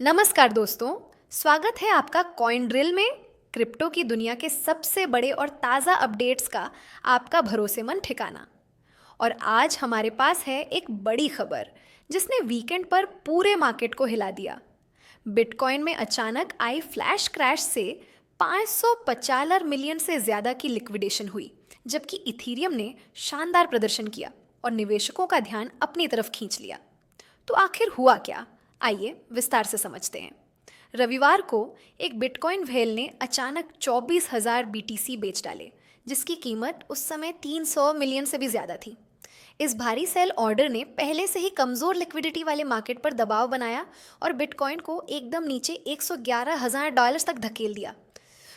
नमस्कार दोस्तों, स्वागत है आपका कॉइन ड्रिल में। क्रिप्टो की दुनिया के सबसे बड़े और ताज़ा अपडेट्स का आपका भरोसेमंद ठिकाना। और आज हमारे पास है एक बड़ी खबर जिसने वीकेंड पर पूरे मार्केट को हिला दिया। बिटकॉइन में अचानक आई फ्लैश क्रैश से 550 मिलियन से ज़्यादा की लिक्विडेशन हुई, जबकि इथीरियम ने शानदार प्रदर्शन किया और निवेशकों का ध्यान अपनी तरफ खींच लिया। तो आखिर हुआ क्या? आइए विस्तार से समझते हैं। रविवार को एक बिटकॉइन व्हेल ने अचानक 24,000 बीटीसी बेच डाले, जिसकी कीमत उस समय 300 मिलियन से भी ज़्यादा थी। इस भारी सेल ऑर्डर ने पहले से ही कमज़ोर लिक्विडिटी वाले मार्केट पर दबाव बनाया और बिटकॉइन को एकदम नीचे $111,000 तक धकेल दिया।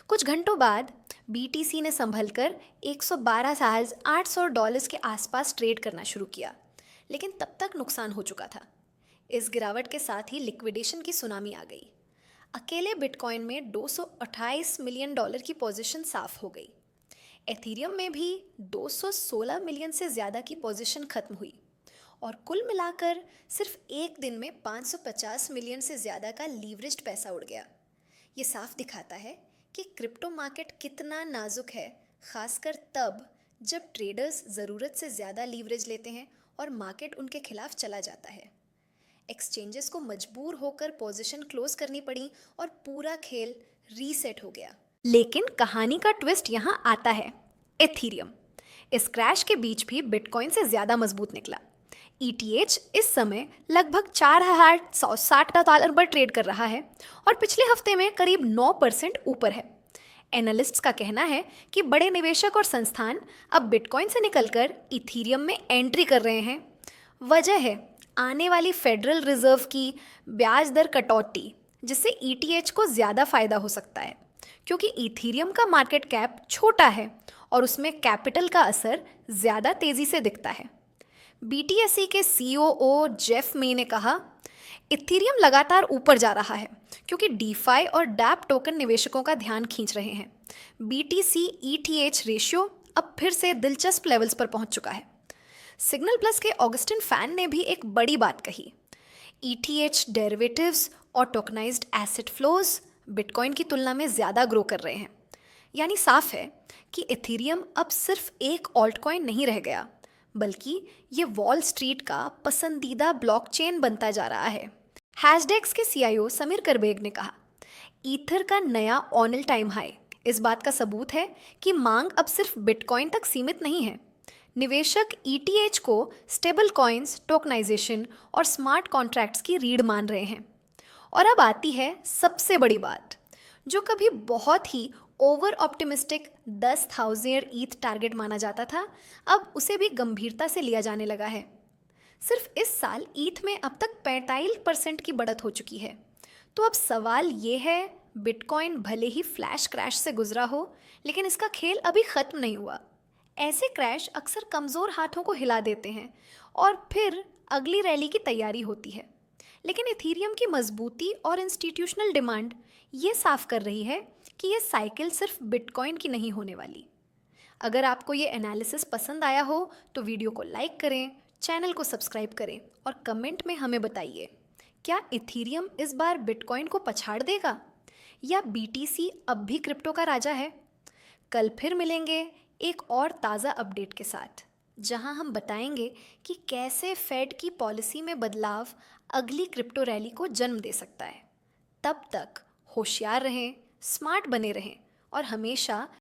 कुछ घंटों बाद बीटीसी ने संभलकर $112,800 के आसपास ट्रेड करना शुरू किया, लेकिन तब तक नुकसान हो चुका था। इस गिरावट के साथ ही लिक्विडेशन की सुनामी आ गई। अकेले बिटकॉइन में $228 मिलियन की पोजीशन साफ हो गई। एथीरियम में भी 216 मिलियन से ज़्यादा की पोजीशन खत्म हुई और कुल मिलाकर सिर्फ एक दिन में 550 मिलियन से ज़्यादा का लीवरेज्ड पैसा उड़ गया। ये साफ दिखाता है कि क्रिप्टो मार्केट कितना नाजुक है, खासकर तब जब ट्रेडर्स ज़रूरत से ज़्यादा लीवरेज लेते हैं और मार्केट उनके खिलाफ चला जाता है। एक्सचेंजेस को मजबूर होकर पोजीशन क्लोज करनी पड़ी और पूरा खेल रीसेट हो गया। लेकिन कहानी का ट्विस्ट यहाँ आता है, एथीरियम। इस क्रैश के बीच भी बिटकॉइन से ज़्यादा मजबूत निकला। ETH इस समय लगभग $4,160 पर ट्रेड कर रहा है और पिछले हफ्ते में करीब 9% ऊपर है। एनालिस्ट्स का कहना है कि बड़े निवेशक और संस्थान अब बिटकॉइन से निकलकर इथीरियम में एंट्री कर रहे हैं। वजह है आने वाली फेडरल रिजर्व की ब्याज दर कटौती, जिससे ETH को ज़्यादा फायदा हो सकता है, क्योंकि इथीरियम का मार्केट कैप छोटा है और उसमें कैपिटल का असर ज़्यादा तेज़ी से दिखता है। BTC के COO जेफ मे ने कहा, इथीरियम लगातार ऊपर जा रहा है क्योंकि डीफाई और डैप टोकन निवेशकों का ध्यान खींच रहे हैं। BTC ETH रेशियो अब फिर से दिलचस्प लेवल्स पर पहुंच चुका है। सिग्नल प्लस के ऑगस्टिन फैन ने भी एक बड़ी बात कही, ETH डेरिवेटिव्स और टोकनाइज्ड एसेट फ्लोज बिटकॉइन की तुलना में ज़्यादा ग्रो कर रहे हैं। यानी साफ है कि इथीरियम अब सिर्फ एक ऑल्ट कॉइन नहीं रह गया, बल्कि ये वॉल स्ट्रीट का पसंदीदा ब्लॉकचेन बनता जा रहा है। हैशडेक्स के CIO समीर करबेग ने कहा, ईथर का नया ऑन टाइम हाई इस बात का सबूत है कि मांग अब सिर्फ बिटकॉइन तक सीमित नहीं है। निवेशक ETH को स्टेबल कॉइन्स, टोकनाइजेशन और स्मार्ट कॉन्ट्रैक्ट्स की रीढ़ मान रहे हैं। और अब आती है सबसे बड़ी बात, जो कभी बहुत ही ओवर ऑप्टिमिस्टिक 10,000 ETH टारगेट माना जाता था, अब उसे भी गंभीरता से लिया जाने लगा है। सिर्फ इस साल ETH में अब तक 45% की बढ़त हो चुकी है। तो अब सवाल ये है, बिटकॉइन भले ही फ्लैश क्रैश से गुजरा हो, लेकिन इसका खेल अभी ख़त्म नहीं हुआ। ऐसे क्रैश अक्सर कमज़ोर हाथों को हिला देते हैं और फिर अगली रैली की तैयारी होती है। लेकिन इथीरियम की मजबूती और इंस्टीट्यूशनल डिमांड ये साफ कर रही है कि ये साइकिल सिर्फ बिटकॉइन की नहीं होने वाली। अगर आपको ये एनालिसिस पसंद आया हो तो वीडियो को लाइक करें, चैनल को सब्सक्राइब करें और कमेंट में हमें बताइए, क्या इथीरियम इस बार बिटकॉइन को पछाड़ देगा या BTC अब भी क्रिप्टो का राजा है? कल फिर मिलेंगे एक और ताज़ा अपडेट के साथ, जहां हम बताएंगे कि कैसे फेड की पॉलिसी में बदलाव अगली क्रिप्टो रैली को जन्म दे सकता है। तब तक होशियार रहें, स्मार्ट बने रहें और हमेशा